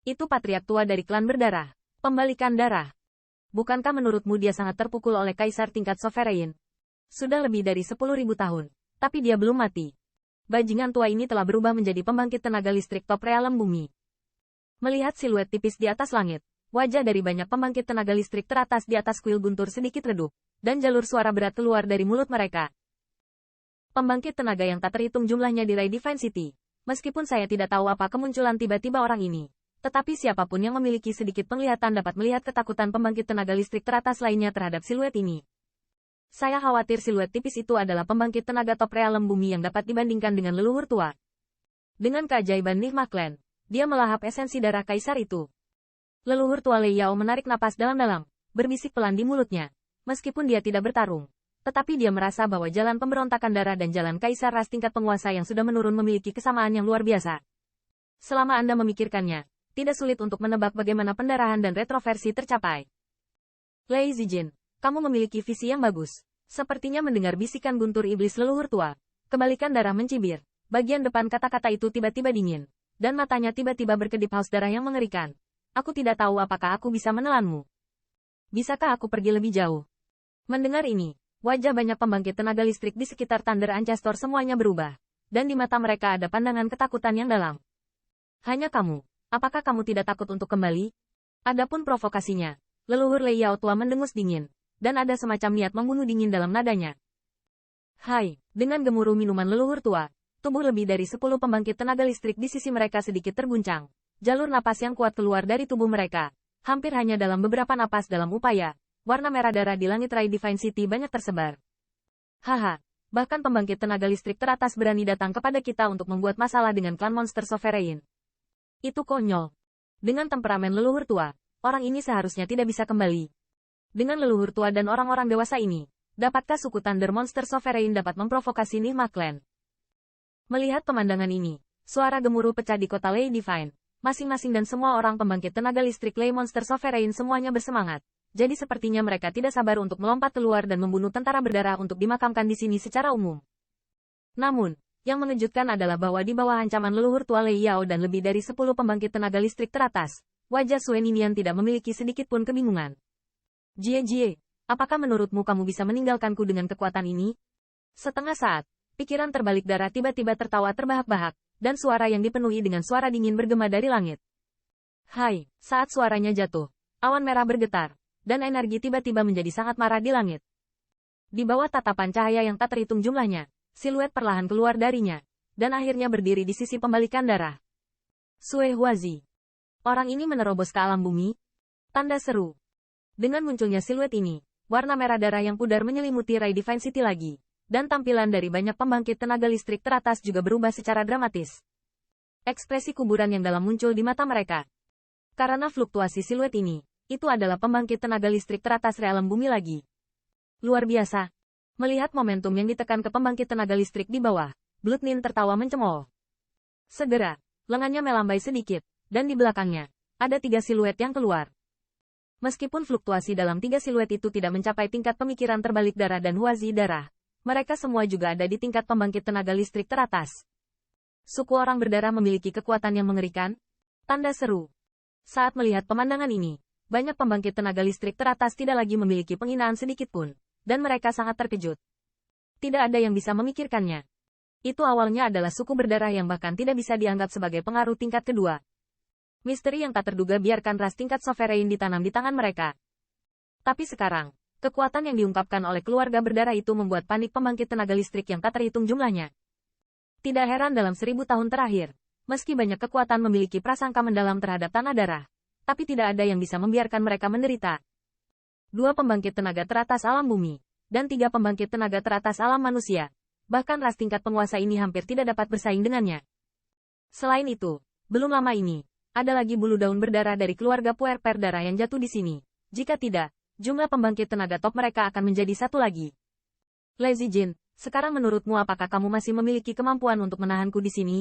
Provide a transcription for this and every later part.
Itu patriark tua dari klan berdarah. Pembalikan darah. Bukankah menurutmu dia sangat terpukul oleh kaisar tingkat sovereign? Sudah lebih dari 10.000 tahun. Tapi dia belum mati. Bajingan tua ini telah berubah menjadi pembangkit tenaga listrik top realem bumi. Melihat siluet tipis di atas langit, wajah dari banyak pembangkit tenaga listrik teratas di atas kuil guntur sedikit redup, dan jalur suara berat keluar dari mulut mereka. Pembangkit tenaga yang tak terhitung jumlahnya di Ray Divine City. Meskipun saya tidak tahu apa kemunculan tiba-tiba orang ini, tetapi siapapun yang memiliki sedikit penglihatan dapat melihat ketakutan pembangkit tenaga listrik teratas lainnya terhadap siluet ini. Saya khawatir siluet tipis itu adalah pembangkit tenaga top realem bumi yang dapat dibandingkan dengan leluhur tua. Dengan keajaiban Nigma Clan, dia melahap esensi darah kaisar itu. Leluhur tua Lei Yao menarik napas dalam-dalam, berbisik pelan di mulutnya. Meskipun dia tidak bertarung, tetapi dia merasa bahwa jalan pemberontakan darah dan jalan kaisar ras tingkat penguasa yang sudah menurun memiliki kesamaan yang luar biasa. Selama Anda memikirkannya, tidak sulit untuk menebak bagaimana pendarahan dan retroversi tercapai. Lei Zijin, kamu memiliki visi yang bagus. Sepertinya mendengar bisikan guntur iblis leluhur tua. Kebalikan darah mencibir. Bagian depan kata-kata itu tiba-tiba dingin. Dan matanya tiba-tiba berkedip haus darah yang mengerikan. Aku tidak tahu apakah aku bisa menelanmu. Bisakah aku pergi lebih jauh? Mendengar ini, wajah banyak pembangkit tenaga listrik di sekitar Thunder Ancestor semuanya berubah. Dan di mata mereka ada pandangan ketakutan yang dalam. Hanya kamu. Apakah kamu tidak takut untuk kembali? Adapun provokasinya, leluhur Lei Yao tua mendengus dingin. Dan ada semacam niat membunuh dingin dalam nadanya. Hai, dengan gemuruh minuman leluhur tua, tubuh lebih dari 10 pembangkit tenaga listrik di sisi mereka sedikit terguncang. Jalur napas yang kuat keluar dari tubuh mereka. Hampir hanya dalam beberapa napas dalam upaya, warna merah darah di langit Ray Divine City banyak tersebar. Haha, bahkan pembangkit tenaga listrik teratas berani datang kepada kita untuk membuat masalah dengan klan monster sovereign. Itu konyol. Dengan temperamen leluhur tua, orang ini seharusnya tidak bisa kembali. Dengan leluhur tua dan orang-orang dewasa ini, dapatkah suku Thunder Monster Sovereign dapat memprovokasi Nigma Clan? Melihat pemandangan ini, suara gemuruh pecah di kota Lei Divine. Masing-masing dan semua orang pembangkit tenaga listrik Lei Monster Sovereign semuanya bersemangat. Jadi sepertinya mereka tidak sabar untuk melompat keluar dan membunuh tentara berdarah untuk dimakamkan di sini secara umum. Namun, yang mengejutkan adalah bahwa di bawah ancaman leluhur tua Lei Yao dan lebih dari 10 pembangkit tenaga listrik teratas, wajah Suen Ninian tidak memiliki sedikit pun kebingungan. Jie, apakah menurutmu kamu bisa meninggalkanku dengan kekuatan ini? Setengah saat, pikiran terbalik darah tiba-tiba tertawa terbahak-bahak, dan suara yang dipenuhi dengan suara dingin bergema dari langit. Hai, saat suaranya jatuh, awan merah bergetar, dan energi tiba-tiba menjadi sangat marah di langit. Di bawah tatapan cahaya yang tak terhitung jumlahnya, siluet perlahan keluar darinya, dan akhirnya berdiri di sisi pembalikan darah. Sue Huazi. Orang ini menerobos ke alam bumi? Tanda seru. Dengan munculnya siluet ini, warna merah darah yang pudar menyelimuti Ray Divine City lagi, dan tampilan dari banyak pembangkit tenaga listrik teratas juga berubah secara dramatis. Ekspresi kuburan yang dalam muncul di mata mereka. Karena fluktuasi siluet ini, itu adalah pembangkit tenaga listrik teratas realem bumi lagi. Luar biasa. Melihat momentum yang ditekan ke pembangkit tenaga listrik di bawah, Blood Nin tertawa mencemooh. Segera, lengannya melambai sedikit, dan di belakangnya, ada 3 siluet yang keluar. Meskipun fluktuasi dalam 3 siluet itu tidak mencapai tingkat pemikiran terbalik darah dan Huazi darah, mereka semua juga ada di tingkat pembangkit tenaga listrik teratas. Suku orang berdarah memiliki kekuatan yang mengerikan? Tanda seru. Saat melihat pemandangan ini, banyak pembangkit tenaga listrik teratas tidak lagi memiliki penghinaan sedikit pun, dan mereka sangat terkejut. Tidak ada yang bisa memikirkannya. Itu awalnya adalah suku berdarah yang bahkan tidak bisa dianggap sebagai pengaruh tingkat kedua. Misteri yang tak terduga biarkan ras tingkat sovereign ditanam di tangan mereka. Tapi sekarang, kekuatan yang diungkapkan oleh keluarga berdarah itu membuat panik pembangkit tenaga listrik yang tak terhitung jumlahnya. Tidak heran dalam 1000 tahun terakhir, meski banyak kekuatan memiliki prasangka mendalam terhadap tanah darah, tapi tidak ada yang bisa membiarkan mereka menderita. 2 pembangkit tenaga teratas alam bumi, dan 3 pembangkit tenaga teratas alam manusia. Bahkan ras tingkat penguasa ini hampir tidak dapat bersaing dengannya. Selain itu, belum lama ini, ada lagi bulu daun berdarah dari keluarga puer-per darah yang jatuh di sini. Jika tidak, jumlah pembangkit tenaga top mereka akan menjadi 1 lagi. Lei Zijin, sekarang menurutmu apakah kamu masih memiliki kemampuan untuk menahanku di sini?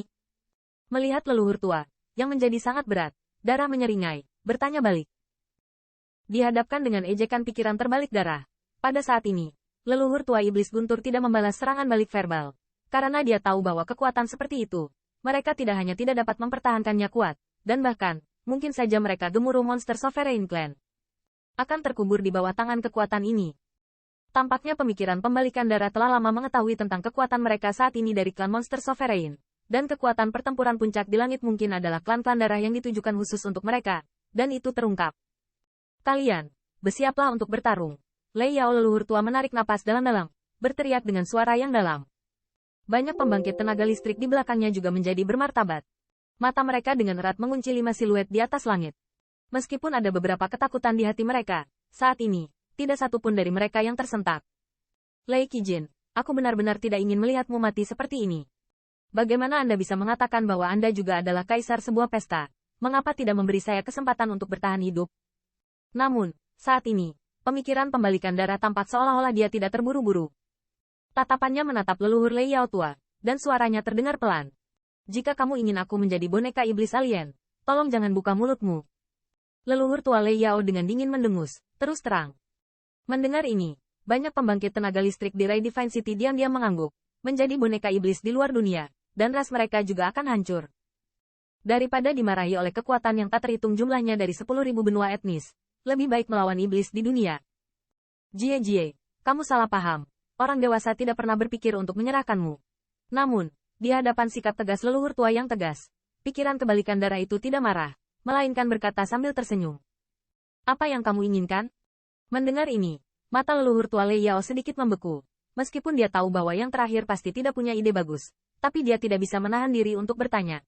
Melihat leluhur tua, yang menjadi sangat berat, darah menyeringai, bertanya balik. Dihadapkan dengan ejekan pikiran terbalik darah. Pada saat ini, leluhur tua iblis guntur tidak membalas serangan balik verbal. Karena dia tahu bahwa kekuatan seperti itu, mereka tidak hanya tidak dapat mempertahankannya kuat, dan bahkan, mungkin saja mereka gemuruh monster Sovereign Clan akan terkubur di bawah tangan kekuatan ini. Tampaknya pemikiran pembalikan darah telah lama mengetahui tentang kekuatan mereka saat ini dari klan monster Sovereign. Dan kekuatan pertempuran puncak di langit mungkin adalah klan-klan darah yang ditujukan khusus untuk mereka. Dan itu terungkap. Kalian, bersiaplah untuk bertarung. Lei Yao leluhur tua menarik napas dalam-dalam, berteriak dengan suara yang dalam. Banyak pembangkit tenaga listrik di belakangnya juga menjadi bermartabat. Mata mereka dengan erat mengunci 5 siluet di atas langit. Meskipun ada beberapa ketakutan di hati mereka, saat ini, tidak satu pun dari mereka yang tersentak. Lei Qijin, aku benar-benar tidak ingin melihatmu mati seperti ini. Bagaimana Anda bisa mengatakan bahwa Anda juga adalah kaisar sebuah pesta? Mengapa tidak memberi saya kesempatan untuk bertahan hidup? Namun, saat ini, pemikiran pembalikan darah tampak seolah-olah dia tidak terburu-buru. Tatapannya menatap leluhur Lei Yao tua, dan suaranya terdengar pelan. Jika kamu ingin aku menjadi boneka iblis alien, tolong jangan buka mulutmu. Leluhur tua Lei Yao dengan dingin mendengus, terus terang. Mendengar ini, banyak pembangkit tenaga listrik di Ray Divine City diam-diam mengangguk, menjadi boneka iblis di luar dunia, dan ras mereka juga akan hancur. Daripada dimarahi oleh kekuatan yang tak terhitung jumlahnya dari 10.000 benua etnis, lebih baik melawan iblis di dunia. Jie, kamu salah paham. Orang dewasa tidak pernah berpikir untuk menyerahkanmu. Namun, di hadapan sikap tegas leluhur tua yang tegas, pikiran kebalikan darah itu tidak marah, melainkan berkata sambil tersenyum. Apa yang kamu inginkan? Mendengar ini, mata leluhur tua Lei Yao sedikit membeku. Meskipun dia tahu bahwa yang terakhir pasti tidak punya ide bagus, tapi dia tidak bisa menahan diri untuk bertanya.